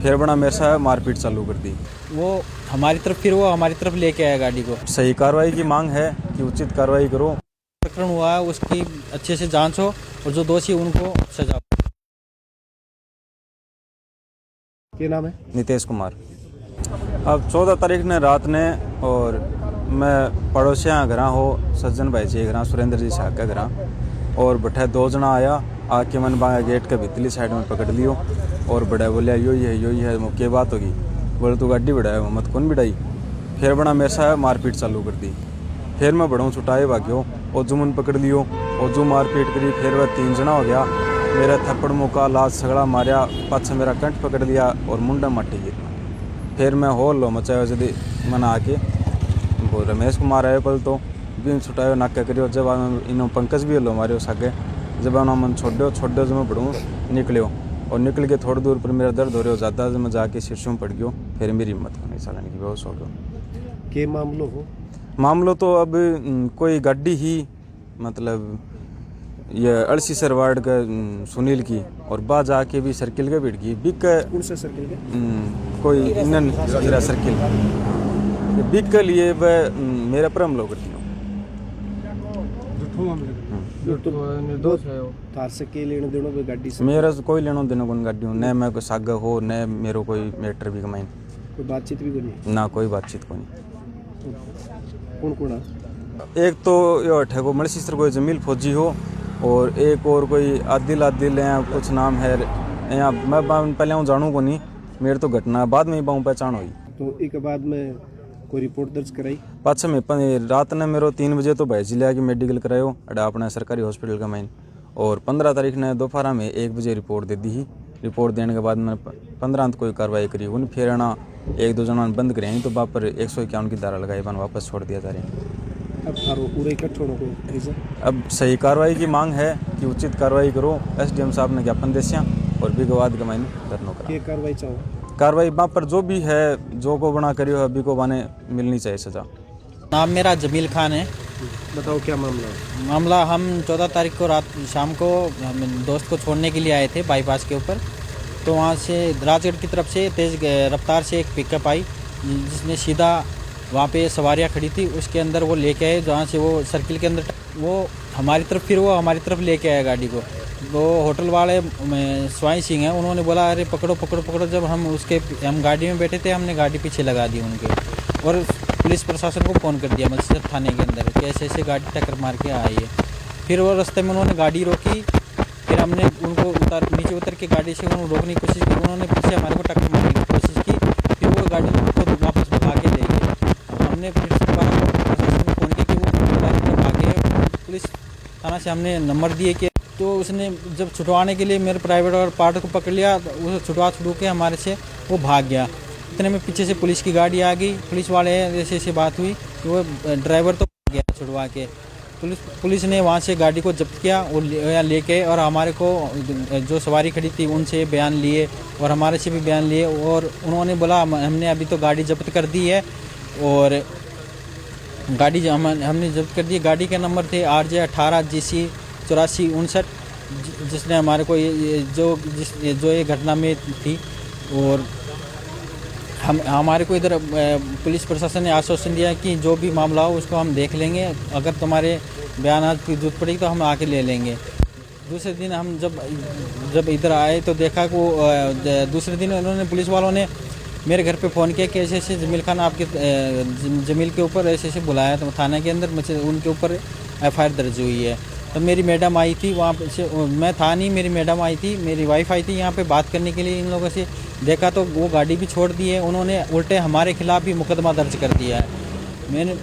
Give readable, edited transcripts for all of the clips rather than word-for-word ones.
फिर बड़ा मेरे से मारपीट चालू कर दी। वो हमारी तरफ लेके आया गाड़ी को। सही कार्रवाई की मांग है कि उचित कार्रवाई करो। प्रकरण हुआ है उसकी अच्छे से जांच हो और जो दोषी उनको सजा हो। क्या नाम है? नितेश कुमार। अब 14 तारीख ने रात ने और मैं पड़ोसियाँ घर हो सज्जन भाई जी घर सुरेंद्र जी शाह के घर और बैठे 2 जना आया आके मन बांगा गेट के भितली साइड में पकड़ लियो और बड़ा बोलिया यो ही है मुख्य बात होगी। बोले तू गाड़ी बढ़ाए मत कौन बिड़ाई। फिर बड़ा मेरे से मारपीट चालू कर दी। फिर मैं बढ़ूँ छुटाए भाग्यो और जो मन पकड़ लियो और जो मारपीट करी। फिर वह 3 जना हो गया। मेरा थप्पड़ मुका लात सगड़ा मारिया पाछे मेरा कंठ पकड़ लिया और मुंडा माटी गिरना। फिर मैं हो लो मचाया जल्दी मना आके वो रमेश कुमार आए पल तो भी छुटायो नाका करियो। जब इन्हों पंकज भी लो मारे सागे जब उन्होंने मन छोड़ो जब मैं बढ़ूँ निकलियो और निकल के थोड़ी दूर पर मेरा दर्द हो रहा हो ज़्यादा जब मैं जाके शीर्षों पड़ गयो। फिर मेरी हिम्मत नहीं चलाने की बेहोश हो गया। के मामलो हो? मामलो तो अब कोई गाड़ी ही मतलब ये अड़सीसर वार्ड का सुनील की और बाज आके भी सर्किल के भिड़ गई बिक कौन सा सर्किल के? कोई इंजन सर्किल बिक के लिए वह मेरा परम लोग करती हूँ। निर्दोष है वो। तार से के लेने देनो भी गाड़ी से? मेरा कोई लेनो देनो कौन गाड़ी हूँ न मैं कोई सागा हो न मेरो कोई मैटर भी कमाई। कोई बातचीत भी करनी ना कोई बातचीत को नहीं। कौन एक तो ये ठेको मलसीसर कोई जमील फौजी हो और एक और कोई आदिल या कुछ नाम है यहाँ मैं पहले हूँ जानू को नहीं। मेरे तो घटना बाद में ही पाऊँ पहचान हुई। तो एक बाद में कोई रिपोर्ट दर्ज कराई? पाछे में रात ने मेरो 3 बजे तो भाई जिले की मेडिकल करायो अड़ा अपने सरकारी हॉस्पिटल का माइन और 15 तारीख ने दोपहर में 1 बजे रिपोर्ट दे दी ही। रिपोर्ट देने के बाद मैंने 15 कोई कार्रवाई करी उन फिर आना 1-2 जना बंद करें तो बापर 151 की धारा लगाई बन वापस छोड़ दिया जा रही। अब पूरे इकट्ठे होने को रीजन? अब सही कार्रवाई की मांग है कि उचित कार्रवाई करो। SDM साहब ने ज्ञापन देसियाँ और विगवाद के मायने धरनों का कार्रवाई चाहो? कार्रवाई वहाँ पर जो भी है जो को बना करियो अभी को बाने मिलनी चाहिए सजा। नाम मेरा जमील खान है। बताओ क्या मामला है? मामला हम 14 तारीख को रात शाम को हम दोस्त को छोड़ने के लिए आए थे बाईपास के ऊपर। तो वहाँ से राजगढ़ की तरफ से तेज़ रफ्तार से एक पिकअप आई जिसने सीधा वहाँ पे सवारियाँ खड़ी थी उसके अंदर वो लेके आए जहाँ से वो सर्किल के अंदर वो हमारी तरफ लेके आया गाड़ी को। वो होटल वाले स्वाई सिंह हैं उन्होंने बोला अरे पकड़ो। जब हम गाड़ी में बैठे थे हमने गाड़ी पीछे लगा दी उनके और पुलिस प्रशासन को फ़ोन कर दिया मस्जिद थाने के अंदर कि ऐसे गाड़ी टक्कर मार के आई है। फिर वो रास्ते में उन्होंने गाड़ी रोकी। फिर हमने उनको नीचे उतर के गाड़ी से उन्होंने रोकने की कोशिश की। उन्होंने पीछे हमारे को टक्कर मारने की कोशिश की। फिर वो गाड़ी को वापस भगा के ले गए। हमने फिर से प्रशासन को फ़ोन किया कि वो भागे। पुलिस थाना से हमने नंबर दिए कि तो उसने जब छुटवाने के लिए मेरे प्राइवेट और पार्ट को पकड़ लिया तो उसे छुड़वा के हमारे से वो भाग गया। इतने में पीछे से पुलिस की गाड़ी आ गई। पुलिस वाले ऐसे बात हुई कि वो ड्राइवर तो भाग गया छुड़वा के। पुलिस ने वहाँ से गाड़ी को जब्त किया और लेके और हमारे को जो सवारी खड़ी थी उनसे बयान लिए और हमारे से भी बयान लिए और उन्होंने बोला हमने अभी तो गाड़ी जब्त कर दी है और गाड़ी हमने जब्त कर दी। गाड़ी के नंबर थे RJ 18 GC 8459 जिसने हमारे को जो ये घटना में थी। और हमारे को इधर पुलिस प्रशासन ने आश्वासन दिया कि जो भी मामला हो उसको हम देख लेंगे। अगर तुम्हारे बयान की जरूरत पड़ेगी तो हम आके ले लेंगे। दूसरे दिन हम जब इधर आए तो देखा कि दूसरे दिन उन्होंने पुलिस वालों ने मेरे घर पे फ़ोन किया कि ऐसे जमील खान आपके जमील के ऊपर ऐसे बुलाया तो थाने के अंदर मुझे उनके ऊपर FIR दर्ज हुई है। तो मेरी मैडम आई थी वहाँ से मैं था नहीं मेरी मैडम आई थी मेरी वाइफ आई थी यहाँ पे बात करने के लिए इन लोगों से। देखा तो वो गाड़ी भी छोड़ दी है उन्होंने उल्टे हमारे खिलाफ़ भी मुकदमा दर्ज कर दिया है।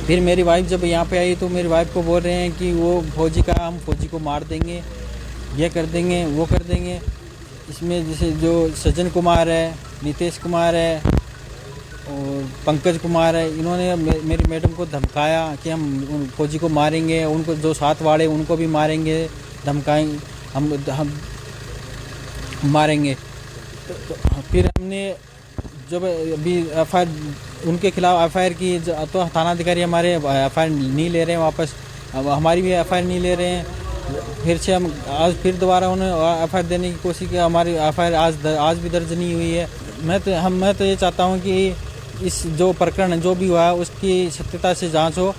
फिर मेरी वाइफ जब यहाँ पे आई तो मेरी वाइफ को बोल रहे हैं कि वो हम फौजी को मार देंगे ये कर देंगे वो कर देंगे। इसमें जैसे जो सज्जन कुमार है नितेश कुमार है और पंकज कुमार है इन्होंने मेरी मैडम को धमकाया कि हम फौजी को मारेंगे उनको जो साथ वाले उनको भी मारेंगे धमकाएंगे हम मारेंगे। तो फिर हमने जब अभी FIR उनके खिलाफ FIR की तो थाना अधिकारी हमारे FIR नहीं ले रहे हैं वापस। अब हमारी भी FIR नहीं ले रहे हैं। फिर से हम आज फिर दोबारा उन्हें FIR देने की कोशिश की। हमारी FIR आज भी दर्ज नहीं हुई है। मैं तो ये चाहता हूँ कि इस जो प्रकरण जो भी हुआ है उसकी सत्यता से जांच हो,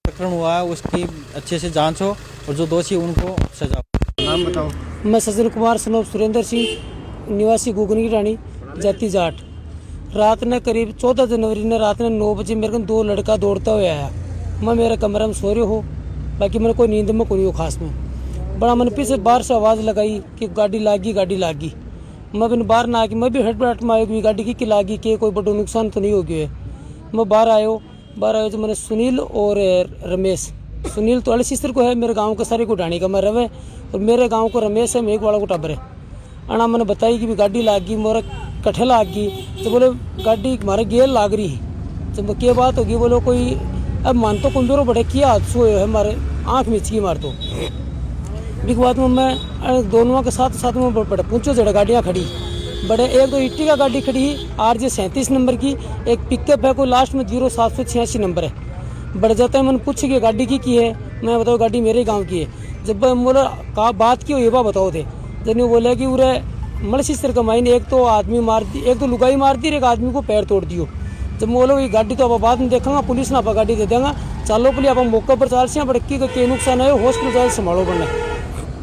प्रकरण हुआ है उसकी अच्छे से जांच हो और जो दोषी उनको सजा हो। नाम बताओ। मैं सज्जन कुमार सनोप सुरेंद्र सिंह, निवासी गुगनी रानी, जाति जाट। रात ने करीब 14 जनवरी ने रात ने 9 बजे मेरे को 2 लड़का दौड़ता हुआ आया। मैं मेरे कमरे में सो रही हो, बाकी मैंने कोई नींद में कोई हो खास में। बड़ा मन पीछे बाहर से आवाज़ लगाई कि गाड़ी लागी। मैं बिन बाहर ना आके मैं भी हट में आयो कि गाड़ी की लागी कि कोई बड़ा नुकसान तो नहीं हो गया है। मैं बाहर आयो तो मैंने सुनील और रमेश, सुनील तो अड़सीसर को है, मेरे गांव के सारे को ढाणी का मैं रवे, और मेरे गांव को रमेश है, मेघ वाला को टाबर है। अना मैंने बताई कि भी गाड़ी लागी, मोरा कट्ठे लाग गई। तो बोले गाड़ी हमारे गेल लाग रही है। तो क्या बात होगी? बोलो कोई अब मान तो कुंबेरो बड़े किया हादसा हुए है, हमारे आँख में की मार। तो बिक बात में मैं दोनों के साथ में बड़े पूछो जड़े गाड़ियाँ खड़ी बड़े, एक तो इट्टी का गाड़ी खड़ी है RJ 37 नंबर की, एक पिकअप है कोई लास्ट में 0786 नंबर है। बढ़ जाता है मैंने पूछी कि गाड़ी की है, मैं बताओ गाड़ी मेरे गांव की है। जब बोला कहा बात की हो ये बात बताओ थे, जब बोले कि उरे मलसीसर कमाई एक तो आदमी मार दी, एक तो लुगाई मार दी, एक आदमी को पैर तोड़ दियो। जब बोलो ये गाड़ी तो अब बाद में देखा पुलिस ना आप गाड़ी दे देंगे, चलो पुलिस आप मौके पर चाल से बड़की का के नुकसान है, हॉस्पिटल जाए संभालो बनना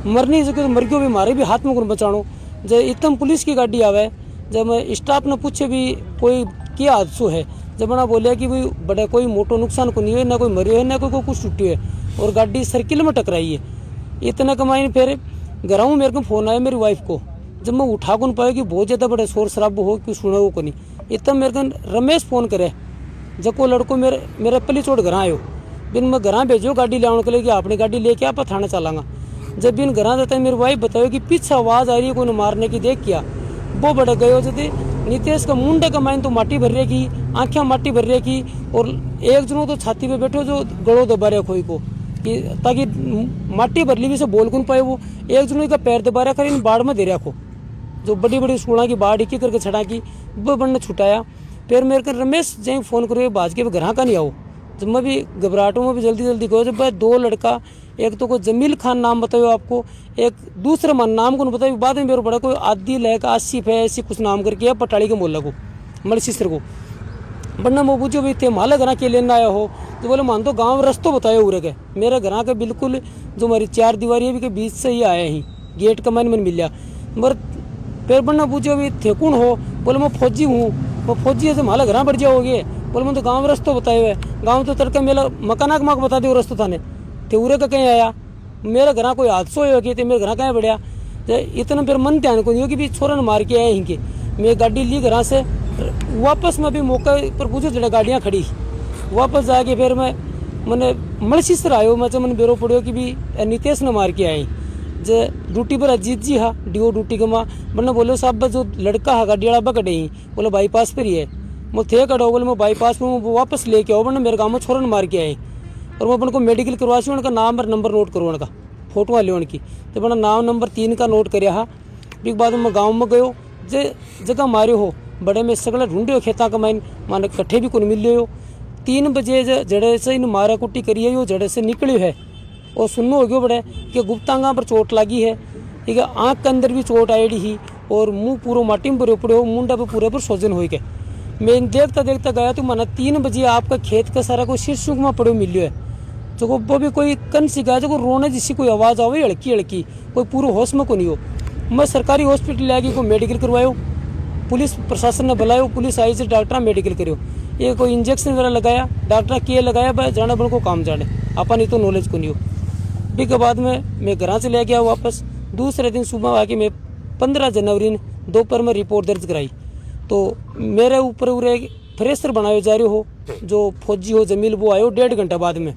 मर नहीं सके तो मर गयो भी, मारे भी हाथ में कौन बचानो। जब इतम पुलिस की गाड़ी आवे, जब स्टाफ ने पूछे भी कोई क्या हादसा है, जब ना बोलिया कि भाई बड़ा कोई मोटो नुकसान को नहीं है, ना कोई मरियो है ना कोई कुछ टूटी है, और गाड़ी सर्किल में टकराई है। इतना कमाई फिर घर आऊँ मेरे को फोन आया मेरी वाइफ को, जब मैं उठा कौन पाया कि बहुत ज़्यादा बड़ा शोर शराब हो कि सुना वो को नहीं। इतना मेरे को रमेश फोन करे, जब को लड़को मेरे पली चोट घर आयो, बिन मैं घर भेजो गाड़ी ले आने के लिए कि आपने गाड़ी लेके आप थाना चलांगा। जब बिन घर जाता है मेरी वाइफ बताओ कि पीछे आवाज़ आ रही है कोई मारने की, देख किया वो बड़े गए हो जते नितेश का मुंडे का माइन तो माटी भर रही की, आँखें माटी भर रही की, और एक जनों तो छाती पे बैठो जो गड़ो दबा रहे कोई को कि ताकि माटी भर ली भी से बोल कौन पाए। वो एक जनों का पैर दबा रहा कर इन बाढ़ में दे रखो, जो बड़ी बड़ी सूढ़ा की बाढ़ की करके छड़ा की वो बनने छुटाया। फिर मेरे को रमेश जैसे फ़ोन करो बाज के घर का नहीं आओ, जब मैं भी घबराहटों में भी जल्दी गयो। जब 2 लड़का, एक तो कोई जमील खान नाम बताओ आपको, एक दूसरे मन नाम को बताओ, बाद में मेरे बड़ा कोई आदि लैक आसिफ है ऐसी कुछ नाम करके है, पटाड़ी के मोहल्ला को मलसीसर को बनना वो बुझो भी थे माला घर के लेना आया हो। तो बोले मान तो गाँव रस्तों बताए उरे के, मेरे घर के बिल्कुल जो हमारी 4 दीवारी के बीच से ही आया ही, गेट का मन मिल गया। मगर फिर बनना पूछो भी थे कौन हो? बोले मैं फौजी हूँ। वो फौजी है तो माला घर बढ़ जाओगे? बोले मैं तो गाँव रस्तों बताए हुए, गाँव तो तड़के मेरा मकाना के माँ को बता दो रस्तों थाने ते उरे का कहीं आया, मेरे घर कोई हादसा हो गया मेरे घर कहीं बढ़िया। इतना फिर मन ध्यान को नहीं हो कि भी छोरा ने मार के आए ही के। मैं गाड़ी ली घर से वापस में भी मौके पर पूछो जड़े गाड़ियाँ खड़ी, वापस जाके फिर मैंने मलसीसर आयो। मैं मैंने बेरो पड़ो कि भी नितेश ने मार के आए जे ड्यूटी पर अजीत जी हाँ डीओ ड्यूटी के माँ बनने बोलो साहब जो लड़का है गाड़ी वाला बकड़े ही, बोले बाईपास पर ही है। मैं थे कड़ो बोले मैं बाईपास में वापस लेके आओ, बनने मेरे गाँव में छोरा ने मार के आए, और मैं अपन को मेडिकल करवासी उनका नाम और नंबर नोट करो उनका फोटो ले उनकी, तो बना नाम नंबर 3 का नोट कर हाँ। फिर बाद में गाँव में गयो, जे जगह मारे हो बड़े में सगला ढूंढे हो खेता का माने कट्ठे भी कोई मिले हो। 3 बजे जड़े से इन मारा कुट्टी करिए हो, जड़े से निकली है और सुनो हो गयो बड़े कि गुप्तांगा पर चोट लगी है, ठीक है, आँख के अंदर भी चोट आएड़ी ही, और मुंह पूरा माटी में भरे पड़े हो, मुंडा पर पूरे पर सोजन हो गए। मैं देखता गया तो माना 3 बजे आपका खेत का सारा कोई शीर्षुक में पड़ो मिलियो है, जो वो भी कोई कन सिखा जो रोने जिसकी कोई आवाज़ आवे हड़की कोई पूरे होश में को नहीं हो। मैं सरकारी हॉस्पिटल ले गई, कोई मेडिकल करवायो, पुलिस प्रशासन ने बुलायो, पुलिस आई से डॉक्टर मेडिकल करो, ये कोई इंजेक्शन वगैरह लगाया, डॉक्टर के लगाया भाई जाना बन को काम जाने अपन ही तो नॉलेज को नहीं हो। भी के बाद में मैं घर से ले गया वापस। दूसरे दिन सुबह आके मैं 15 जनवरी ने दोपहर में रिपोर्ट दर्ज कराई, तो मेरे ऊपर उरे फ्रेशर बनायो जा रहे हो, जो फौजी हो जमील वो आयो 1.5 घंटा बाद में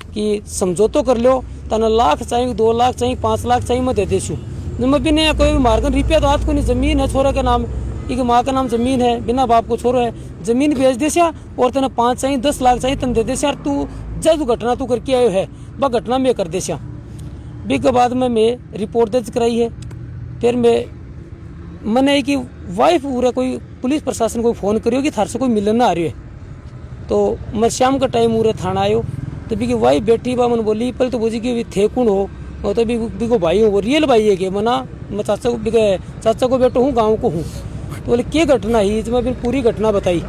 कि समझौतो कर लो, तना लाख चाहिए 2 लाख चाहिए 5 लाख चाहिए मैं दे देशू। मैं भी नहीं कोई मार्गन रुपया तो हाथ को नहीं, जमीन है छोरा के नाम, एक माँ का नाम जमीन है, बिना बाप को छोरो है, जमीन बेच दे और तना 5 चाहिए 10 लाख चाहिए तन दे दे यार, तू जब घटना तू करके आयो है वह घटना मैं कर दे। भी के बाद में मैं रिपोर्ट दर्ज कराई है। फिर मैंने कि वाइफ पूरा कोई पुलिस प्रशासन को फ़ोन करियो कि थार से कोई मिलन ना आ रही है, तो मैं शाम का टाइम पूरे थाना आयो, तो भी कि वाइफ बैठी बा मैंने बोली पहले तो बोझी कि थे कौन हो, वो तो बिको भाई हूँ, वो रियल भाई है कि मना मैं चाचा को बेटो हूँ, गाँव को हूँ। तो बोले क्या घटना ही, तो मैं फिर पूरी घटना बताई।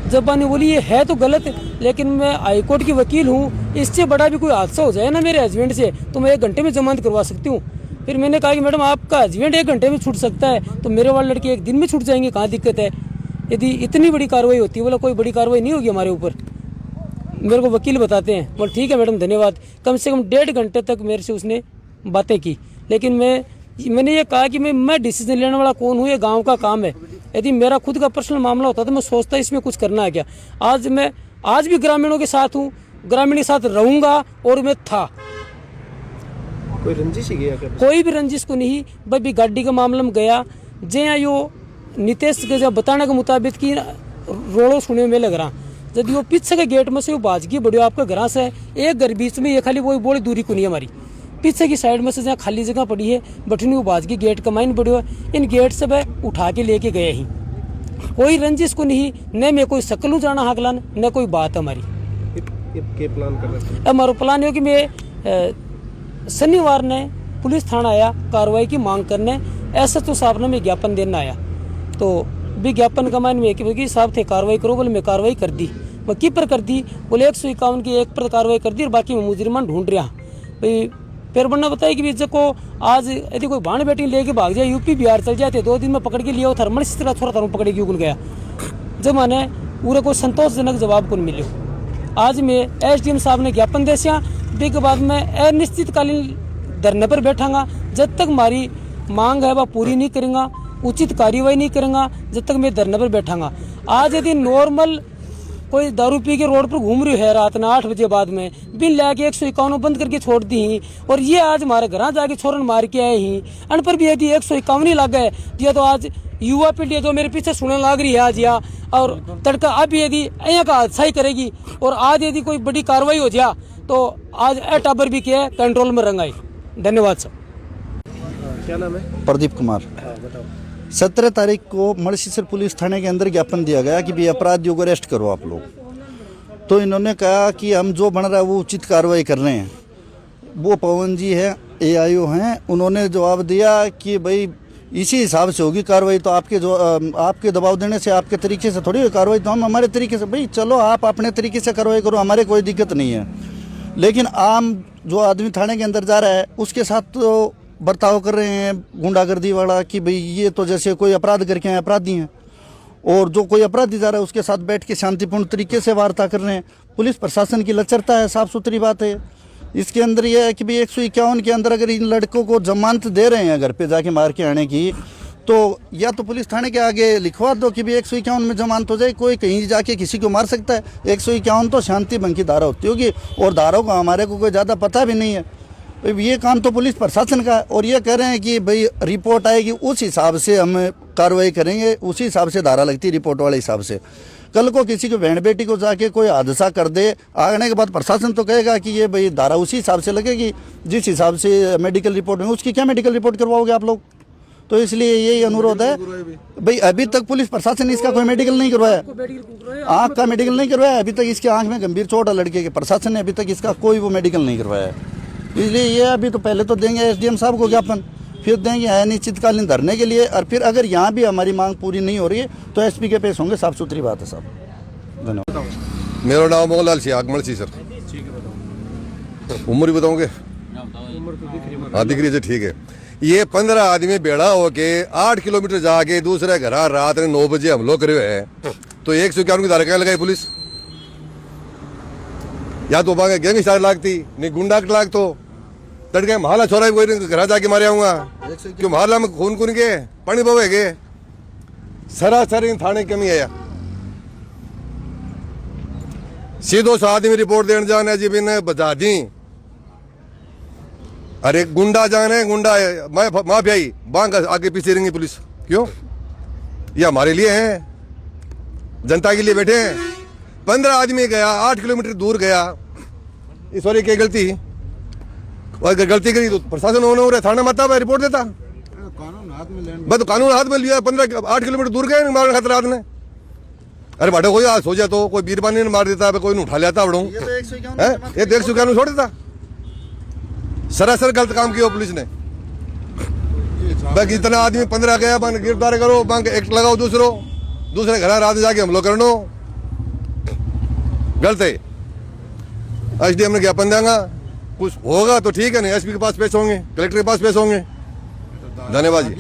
जब बानी बोली ये है तो गलत, लेकिन मैं हाईकोर्ट की वकील हूँ, इससे बड़ा भी कोई हादसा हो जाए ना मेरे हस्बैंड से तो मैं 1 घंटे में जमानत करवा सकती हूँ। फिर मैंने कहा कि मैडम आपका हस्बैंड 1 घंटे में छूट सकता है तो मेरे वाले लड़के 1 दिन में छूट जाएंगे, कहाँ दिक्कत है? यदि इतनी बड़ी कार्रवाई होती है, बोला कोई बड़ी कार्रवाई नहीं होगी हमारे ऊपर, मेरे को वकील बताते हैं। बोले ठीक है मैडम धन्यवाद। कम से कम 1.5 घंटे तक मेरे से उसने बातें की, लेकिन मैंने ये कहा कि मैं डिसीजन लेने वाला कौन हूँ, ये गांव का काम है। यदि मेरा खुद का पर्सनल मामला होता तो मैं सोचता इसमें कुछ करना है क्या। आज भी ग्रामीणों के साथ हूँ, ग्रामीण के साथ रहूंगा और मैं था। कोई रंजिश ही गया क्या? कोई भी रंजिश को नहीं, भाई गाड़ी का मामला में गया जे यो नितेश के जब बताने के मुताबिक कि रोड़ो सुने में लग रहा, यदि वो पीछे के गेट में से वो बाजगी बढ़िया आपका घर से एक घर बीच में, ये खाली वही बड़ी दूरी को नहीं हमारी, पीछे की साइड में से जहाँ खाली जगह पड़ी है बटनी वो बाजगी गेट का माइन बढ़िया, इन गेट से वह उठा के लेके गए ही। कोई रंजिश को नहीं, न मैं कोई सकलू जाना हाकलान, न कोई बात हमारी। क्या प्लान कर रहे थे? हमारा प्लान है कि मैं शनिवार ने पुलिस थाना आया कार्रवाई की मांग करने, SHO साहब ने मैं ज्ञापन देना आया। तो विज्ञापन का मान में कि साहब थे कार्रवाई करो, बोले मैं कार्रवाई कर दी। मैं की पर कर दी? बोले 151 की 1 पर कार्रवाई कर दी और बाकी मैं मुजरिमान ढूंढ रहा। भाई फिर बनना बताया कि जब को आज यदि कोई भाण बेटी लेके भाग जाए, यूपी बिहार चल जाते, 2 दिन में पकड़ के लिया थर्मल इस तरह छोरा पकड़ के उगल गया। जब मैंने पूरे को संतोषजनक जवाब को मिले, आज मैं SDM साहब ने ज्ञापन दे सिया के बाद में अनिश्चितकालीन धरने पर बैठांगा। जब तक हमारी मांग है वह पूरी नहीं करूँगा, उचित कार्रवाई नहीं करूँगा, जब तक मैं धरने पर बैठांगा। आज यदि नॉर्मल कोई दारू पी के रोड पर घूम रही है रात में 8 बजे बाद में, बिन लाके 151 बंद करके छोड़ दी ही, और ये आज हमारे घर जाके छोरन मार के आए ही, अन पर भी यदि 151 ही लग गए दिया तो आज युवा पीढ़ी जो मेरे पीछे सुनने लग रही है आज या और तड़का अब यदि यहाँ का हादसा ही करेगी और आज यदि कोई बड़ी कार्रवाई हो जाए तो आज टाबर भी क्या कंट्रोल में रंगाई। धन्यवाद सर। क्या नाम है? प्रदीप कुमार। बताओ। 17 तारीख को मड़सीसर पुलिस थाने के अंदर ज्ञापन दिया गया कि भी अपराधियों को अरेस्ट करो आप लोग। तो इन्होंने कहा कि हम जो बन रहा है वो उचित कार्रवाई कर रहे हैं। वो पवन जी है, AIO हैं, उन्होंने जवाब दिया कि भाई इसी हिसाब से होगी कार्रवाई, तो आपके दबाव देने से आपके तरीके से थोड़ी हुई कार्रवाई, तो हम हमारे तरीके से, भाई चलो आप अपने तरीके से कार्रवाई करो, हमारे कोई दिक्कत नहीं है। लेकिन आम जो आदमी थाने के अंदर जा रहा है उसके साथ तो बर्ताव कर रहे हैं गुंडागर्दी वाला कि भाई ये तो जैसे कोई अपराध करके आए अपराधी हैं, और जो कोई अपराधी जा रहा है उसके साथ बैठ के शांतिपूर्ण तरीके से वार्ता कर रहे हैं। पुलिस प्रशासन की लचरता है, साफ सुथरी बात है। इसके अंदर यह है कि भाई 151 के अंदर अगर इन लड़कों को जमानत दे रहे हैं घर पे जाके मार के आने की, तो या तो पुलिस थाने के आगे लिखवा दो कि भाई 151 में जमानत हो जाए, कोई कहीं जाके किसी को मार सकता है। 151 तो शांति भंग की धारा होती होगी और धाराओं का हमारे को कोई ज़्यादा पता भी नहीं है। ये काम तो पुलिस प्रशासन का है, और ये कह रहे हैं कि भाई रिपोर्ट आएगी उस हिसाब से हम कार्रवाई करेंगे, उसी हिसाब से धारा लगती है रिपोर्ट वाले हिसाब से। कल को किसी को बहन बेटी को जाके कोई हादसा कर दे, आने के बाद प्रशासन तो कहेगा कि ये भाई धारा उसी हिसाब से लगेगी जिस हिसाब से मेडिकल रिपोर्ट में। उसकी क्या मेडिकल रिपोर्ट करवाओगे आप लोग? तो इसलिए यही अनुरोध है भाई, अभी तक पुलिस प्रशासन ने इसका कोई मेडिकल नहीं करवाया, आँख का मेडिकल नहीं करवाया अभी तक। इसके आँख में गंभीर चोट है लड़के के, प्रशासन ने अभी तक इसका कोई वो मेडिकल नहीं करवाया है। इसलिए ये अभी तो पहले तो देंगे SDM साहब को ज्ञापन, फिर देंगे अनिश्चितकालीन धरने के लिए, और फिर अगर यहाँ भी हमारी मांग पूरी नहीं हो रही है तो SP के पेश होंगे। साफ सुथरी बात है साहब। धन्यवाद। मेरा नाम मोहनलाल सियागमल सी सर। उम्र भी बताओगे? हाँ दिख रही है, ठीक है। ये 15 आदमी बेड़ा होके 8 किलोमीटर जाके दूसरे घर रात में 9 बजे हमलो करे है, तो 151 की धारा क्या लगाई पुलिस? या तो बागे गैंगस्टर लागती नहीं गुंडा लाग, तो तड़के महला छोरा कोई घर जाके मारे आऊंगा क्यों? महला में खून खून के पानी बवे गए, सरासर इन थाने कमी आया। सीधो सा आदमी रिपोर्ट देने जाने जी बिन बता दी, अरे गुंडा जाने गुंडा माफियाई बांग आगे पीछे रहेंगी पुलिस, क्यों? ये हमारे लिए है, जनता के लिए बैठे हैं। 15 आदमी गया 8 किलोमीटर दूर गया, इस वाली क्या गलती? और अगर गलती करी तो प्रशासन होने हो रहा, थाना मत रिपोर्ट देता, कानून हाथ में लेना, बस कानून हाथ में लिया। 8 किलोमीटर दूर गए मारने खातर रात में। अरे बाटे कोई आज सोचा तो कोई बीरबानी ने मार देता, कोई उठा लेता बड़ो, ये तो 151 छोड़ देता। सरासर गलत काम किया पुलिस ने। बाकी इतना आदमी 15 गया बन गिरफ्तार करो, बैंक एक्ट लगाओ, दूसरे घर रात जाके हमलो करनो गलत है। एसडीएम ने ज्ञापन देंगे, कुछ होगा तो ठीक है, नहीं एसपी के पास पेश होंगे, कलेक्टर के पास पेश होंगे। धन्यवाद जी।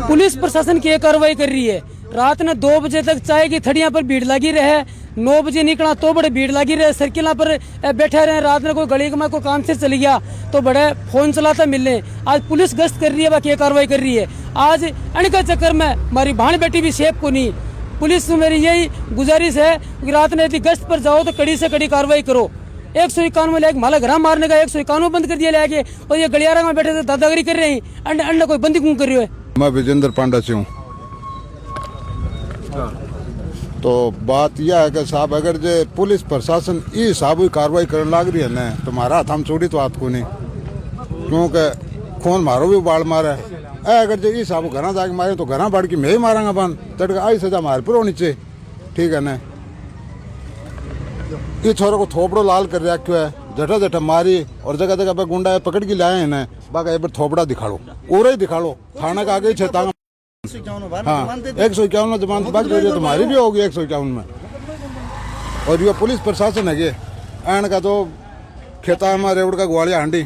पुलिस प्रशासन की कार्रवाई कर रही है। रात ने 2 बजे तक चाय की थड़ियां पर भीड़ लगी रहे, 9 बजे निकला तो बड़े भीड़ लगी रहे, सर्किल पर बैठे रहे। रात में कोई गली में कोई काम से चली गया तो बड़े फोन चलाता मिलने। आज पुलिस गश्त कर रही है, बाकी कार्रवाई कर रही है। आज अणका चक्कर में हमारी भाण बेटी भी सेफ को नहीं। पुलिस से मेरी यही गुजारिश है कि रात में यदि गश्त पर जाओ तो कड़ी से कड़ी कार्रवाई करो। 151 में लेके माला घर मारने का 151 में बंद कर दिया लेके, और ये गलियारा में बैठे थे दादागिरी कर रहे हैं। अंडा कोई बंदी क्यों कर रही है? मैं विजेंद्र पांडा से हूँ। तो बात यह है कि साहब अगर जो पुलिस प्रशासन ये हिसाब की कार्रवाई करने लग रही है ना, तो हमारा हाथ हम छोड़ी तो हाथ को नहीं, क्योंकि खून मारो भी बाढ़ मारे। अगर जो ये हिसाब घर जाके मारे तो घर बढ़ के मैं ही मारांगा बंद तड़का, आई सजा हमारे पर होनी चाहिए, ठीक है ना। ये छोरे को थोपड़ो लाल कर रखो है, जटा जटा मारी और जगह जगह पे गुंडा पकड़ के लाए हैं ना, बाका एक बार थोपड़ा दिखाड़ो, और ही दिखाड़ो, थाना का आगे छेता। हाँ 151 में जमानत बच गई, तुम्हारी भी होगी 151 में। और ये पुलिस प्रशासन है, एन का तो खेता हमारे रेवड़ का ग्वालिया हांडी